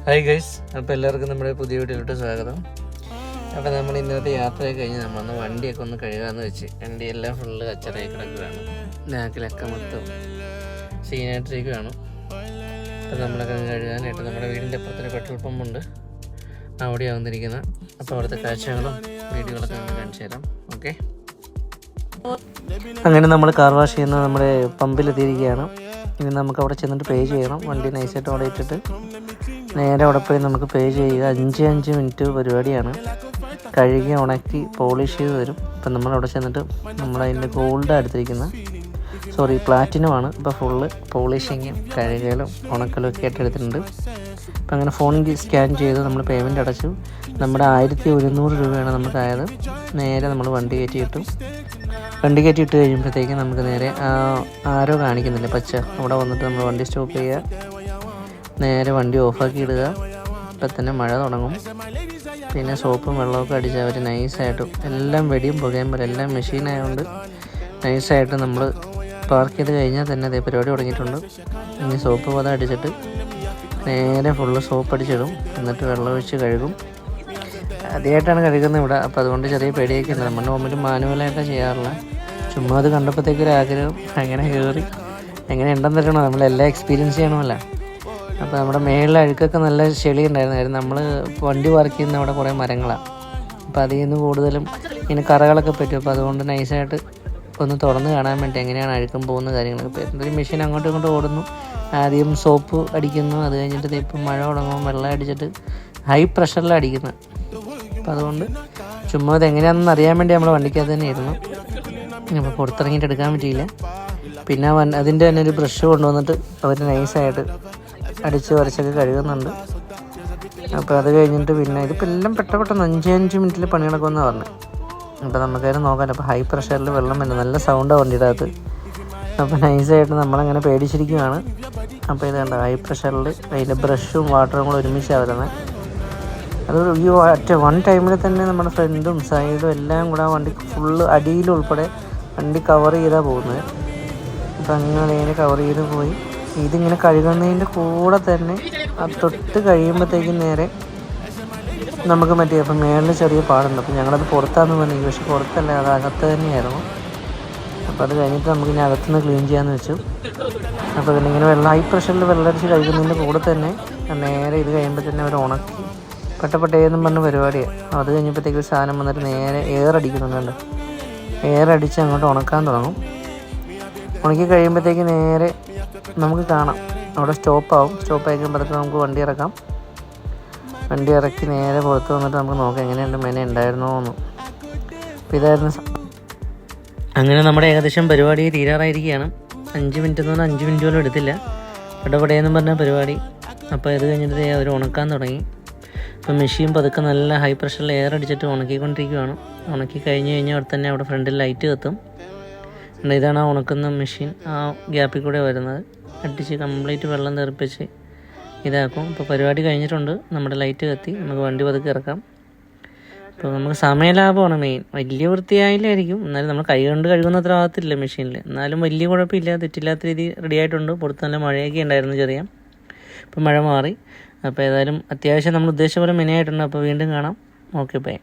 Hi guys, അപ്പോൾ എല്ലാവർക്കും നമ്മുടെ പുതിയ വീഡിയോയിലോട്ട് സ്വാഗതം. അപ്പോൾ നമ്മൾ ഇന്നത്തെ യാത്രയൊക്കെ കഴിഞ്ഞ് നമ്മളൊന്ന് വണ്ടിയൊക്കെ ഒന്ന് കഴുകാമെന്ന് വെച്ച്. വണ്ടിയെല്ലാം ഫുള്ള് കച്ചറയായി കിടക്കുകയാണ്. ബാക്കിലൊക്കെ മൊത്തം സീനായിട്ടിരിക്കുകയാണ്. അപ്പോൾ നമ്മളൊക്കെ കഴുകാനായിട്ട് നമ്മുടെ വീടിൻ്റെ അപ്പുറത്തൊരു പെട്രോൾ പമ്പുണ്ട്, അവിടെ വന്നിരിക്കുന്നത്. അപ്പോൾ അവിടുത്തെ കാഴ്ചകളും വീഡിയോകളൊക്കെ നമുക്ക് കാണിച്ചു തരാം. ഓക്കെ, അങ്ങനെ നമ്മൾ കാർ വാഷ് ചെയ്യുന്ന നമ്മുടെ പമ്പിലെത്തിയിരിക്കുകയാണ്. ഇനി നമുക്ക് അവിടെ ചെന്നിട്ട് പേ ചെയ്യണം. വണ്ടി നൈസായിട്ട് അവിടെ ഇട്ടിട്ട് നേരെ അവിടെ പോയി നമുക്ക് പേ ചെയ്യുക. 5 മിനിറ്റ് പരിപാടിയാണ്. കഴുകി ഉണക്കി പോളിഷ് ചെയ്ത് തരും. ഇപ്പം നമ്മളവിടെ ചെന്നിട്ട് നമ്മളതിൻ്റെ ഗോൾഡ് എടുത്തിരിക്കുന്ന പ്ലാറ്റിനുമാണ്. ഇപ്പോൾ ഫുള്ള് പോളിഷിങ്ങും കഴുകലും ഉണക്കലും ഒക്കെ ആയിട്ട് എടുത്തിട്ടുണ്ട്. അപ്പം അങ്ങനെ ഫോണിൽ സ്കാൻ ചെയ്ത് നമ്മൾ പേയ്മെൻറ്റ് അടച്ചു. നമ്മുടെ 1100 രൂപയാണ് നമുക്കായത്. നേരെ നമ്മൾ വണ്ടി കയറ്റി കിട്ടും. വണ്ടി കയറ്റി ഇട്ട് കഴിയുമ്പോഴത്തേക്കും നമുക്ക് നേരെ ആരോ കാണിക്കുന്നില്ല പച്ച, അവിടെ വന്നിട്ട് നമ്മൾ വണ്ടി സ്റ്റോപ്പ് ചെയ്യുക, നേരെ വണ്ടി ഓഫാക്കി ഇടുക. ഇപ്പം തന്നെ മഴ തുടങ്ങും. പിന്നെ സോപ്പും വെള്ളമൊക്കെ അടിച്ച് അവർ നൈസായിട്ടും എല്ലാം വെടിയും പുകയും പോലെ എല്ലാം മെഷീനായതുകൊണ്ട് നൈസായിട്ട് നമ്മൾ പാർക്ക് ചെയ്ത് കഴിഞ്ഞാൽ തന്നെ അതേ പരിപാടി തുടങ്ങിയിട്ടുണ്ട്. ഇനി സോപ്പ് പത അടിച്ചിട്ട് നേരെ ഫുള്ള് സോപ്പ് അടിച്ചിടും. എന്നിട്ട് വെള്ളം ഒഴിച്ച് കഴുകും. ആദ്യമായിട്ടാണ് കഴുകുന്നത് ഇവിടെ, അപ്പോൾ അതുകൊണ്ട് ചെറിയ പേടിയൊക്കെ ഉണ്ട്. നമ്മൾ നോർമലി മാനുവലായിട്ടാണ് ചെയ്യാറില്ല. ചുമ്മാ അത് കണ്ടപ്പോഴത്തേക്കൊരാഗ്രഹം അങ്ങനെ കയറി എങ്ങനെ ഉണ്ടെന്ന് തരണോ, നമ്മളെല്ലാം എക്സ്പീരിയൻസ് ചെയ്യണമല്ലോ. അപ്പോൾ നമ്മുടെ മേളിലെ അഴുക്കൊക്കെ നല്ല ചെളി ഉണ്ടായിരുന്നു. നമ്മൾ വണ്ടി പാർക്ക് ചെയ്യുന്ന അവിടെ കുറേ മരങ്ങളാണ്. അപ്പോൾ അതിൽ നിന്ന് കൂടുതലും ഇങ്ങനെ കറകളൊക്കെ പറ്റും. അപ്പോൾ അതുകൊണ്ട് നൈസായിട്ട് ഒന്ന് തുറന്ന് കാണാൻ വേണ്ടി എങ്ങനെയാണ് അഴുക്കം പോകുന്ന കാര്യങ്ങളൊക്കെ. എന്തെങ്കിലും മെഷീൻ അങ്ങോട്ടും ഇങ്ങോട്ടും ഓടുന്നു. ആദ്യം സോപ്പ് അടിക്കുന്നു, അത് കഴിഞ്ഞിട്ട് ഇപ്പം മഴ തുടങ്ങും, വെള്ളം അടിച്ചിട്ട് ഹൈ പ്രഷറിലാണ് അടിക്കുന്നത്. അപ്പോൾ അതുകൊണ്ട് ചുമ്മാ അത് എങ്ങനെയാണെന്ന് അറിയാൻ വേണ്ടി നമ്മൾ വണ്ടിക്കകത്ത് തന്നെ ഇരുന്നു. അപ്പോൾ പുറത്തിറങ്ങിയിട്ട് എടുക്കാൻ പറ്റിയില്ല. പിന്നെ അതിൻ്റെ തന്നെ ഒരു ബ്രഷ് കൊണ്ടുവന്നിട്ട് അവർ നൈസായിട്ട് അടിച്ച് വരച്ചൊക്കെ കഴുകുന്നുണ്ട്. അപ്പോൾ അത് കഴിഞ്ഞിട്ട് പിന്നെ ഇതിപ്പോൾ എല്ലാം പെട്ടെന്ന് 5 മിനിറ്റിൽ പണി നടക്കുമെന്നാണ് പറഞ്ഞത്. അപ്പോൾ നമുക്കതിന് നോക്കാം. അപ്പോൾ ഹൈ പ്രഷറിൽ വെള്ളം വരുന്നത് നല്ല സൗണ്ടാണ് വണ്ടിയുടെ അകത്ത്. അപ്പോൾ നൈസായിട്ട് നമ്മളങ്ങനെ പേടിച്ചിരിക്കുകയാണ്. അപ്പോൾ ഇത് കണ്ട ഹൈ പ്രഷറിൽ അതിൻ്റെ ബ്രഷും വാട്ടറും കൂടെ ഒരുമിച്ചാണ് വരുന്നത്. അത് ഈ വൺ ടൈമിൽ തന്നെ നമ്മുടെ ഫ്രണ്ടും സൈഡും എല്ലാം കൂടെ ആ വണ്ടി ഫുള്ള് അടിയിലുൾപ്പെടെ വണ്ടി കവർ ചെയ്താണ് പോകുന്നത്. അപ്പം അങ്ങനെ നേരെ കവർ ചെയ്ത് പോയി. ഇതിങ്ങനെ കഴുകുന്നതിൻ്റെ കൂടെ തന്നെ അത് തൊട്ട് കഴിയുമ്പോഴത്തേക്കും നേരെ നമുക്ക് അപ്പം മേളിൽ ചെറിയ പാടുണ്ട്. അപ്പം ഞങ്ങളത് പുറത്താന്ന് പറഞ്ഞു, പക്ഷെ പുറത്തല്ല, അത് അകത്ത് തന്നെയായിരുന്നു. അപ്പോൾ അത് കഴിഞ്ഞിട്ട് നമുക്ക് ഇനി അകത്തുനിന്ന് ക്ലീൻ ചെയ്യാമെന്ന് വെച്ചു. അപ്പോൾ ഇങ്ങനെ ഹൈ പ്രഷറിൽ വെള്ളമടിച്ച് കഴിക്കുന്നതിൻ്റെ കൂടെ തന്നെ നേരെ ഇത് കഴിയുമ്പോൾ തന്നെ അവർ ഉണക്കി പെട്ടേന്നും പറഞ്ഞ പരിപാടിയാണ്. അത് കഴിഞ്ഞപ്പോഴത്തേക്ക് ഒരു സാധനം വന്നിട്ട് നേരെ എയർ അടിക്കുന്നുണ്ട്. എയർ അടിച്ച് അങ്ങോട്ട് ഉണക്കാൻ തുടങ്ങും. ഉണക്കി കഴിയുമ്പോഴത്തേക്ക് നേരെ നമുക്ക് കാണാം അവിടെ സ്റ്റോപ്പാവും. സ്റ്റോപ്പ് ആയിരിക്കുമ്പോൾ അതൊക്കെ നമുക്ക് വണ്ടി ഇറക്കാം. വണ്ടി ഇറക്കി നേരെ പുറത്ത് വന്നിട്ട് നമുക്ക് നോക്കാം എങ്ങനെയുണ്ട്, മെന ഉണ്ടായിരുന്നോ എന്ന്. അപ്പോൾ ഇതായിരുന്നു. അങ്ങനെ നമ്മുടെ ഏകദേശം പരിപാടി തീരാറായിരിക്കുകയാണ്. 5 മിനിറ്റ് എന്ന് പറഞ്ഞാൽ 5 മിനിറ്റ് പോലും എടുത്തില്ല. പെട്ടേന്നും പറഞ്ഞ പരിപാടി. അപ്പോൾ ഇത് കഴിഞ്ഞിട്ട് അവർ ഉണക്കാൻ തുടങ്ങി. അപ്പോൾ മെഷീൻ പതുക്കെ നല്ല ഹൈ പ്രഷറിൽ എയർ അടിച്ചിട്ട് ഉണക്കിക്കൊണ്ടിരിക്കുകയാണ്. ഉണക്കി കഴിഞ്ഞാൽ അവിടെ തന്നെ അവിടെ ഫ്രണ്ടിൽ ലൈറ്റ് കത്തും. ഇതാണ് ആ ഉണക്കുന്ന മെഷീൻ. ആ ഗ്യാപ്പിൽ കൂടെ വരുന്നത് അടിച്ച് കംപ്ലീറ്റ് വെള്ളം തെറിപ്പിച്ച് ഇതാക്കും. ഇപ്പോൾ പരിപാടി കഴിഞ്ഞിട്ടുണ്ട്. നമ്മുടെ ലൈറ്റ് കത്തി നമുക്ക് വണ്ടി പതുക്കെ ഇറക്കാം. അപ്പോൾ നമുക്ക് സമയലാഭമാണ് മെയിൻ. വലിയ വൃത്തിയായില്ലായിരിക്കും, എന്നാലും നമ്മൾ കൈ കൊണ്ട് കഴുകുന്ന അത്ര ആകത്തില്ല മെഷീനിൽ. എന്നാലും വലിയ കുഴപ്പമില്ല, തെറ്റില്ലാത്ത രീതി റെഡി ആയിട്ടുണ്ട്. പുറത്ത് നല്ല മഴയൊക്കെ ഉണ്ടായിരുന്നു ചെറിയ. ഇപ്പോൾ മഴ മാറി. അപ്പോൾ ഏതായാലും അത്യാവശ്യം നമ്മൾ ഉദ്ദേശിച്ച പോലെ മെനയായിട്ടുണ്ട്. അപ്പോൾ വീണ്ടും കാണാം. Okay, by.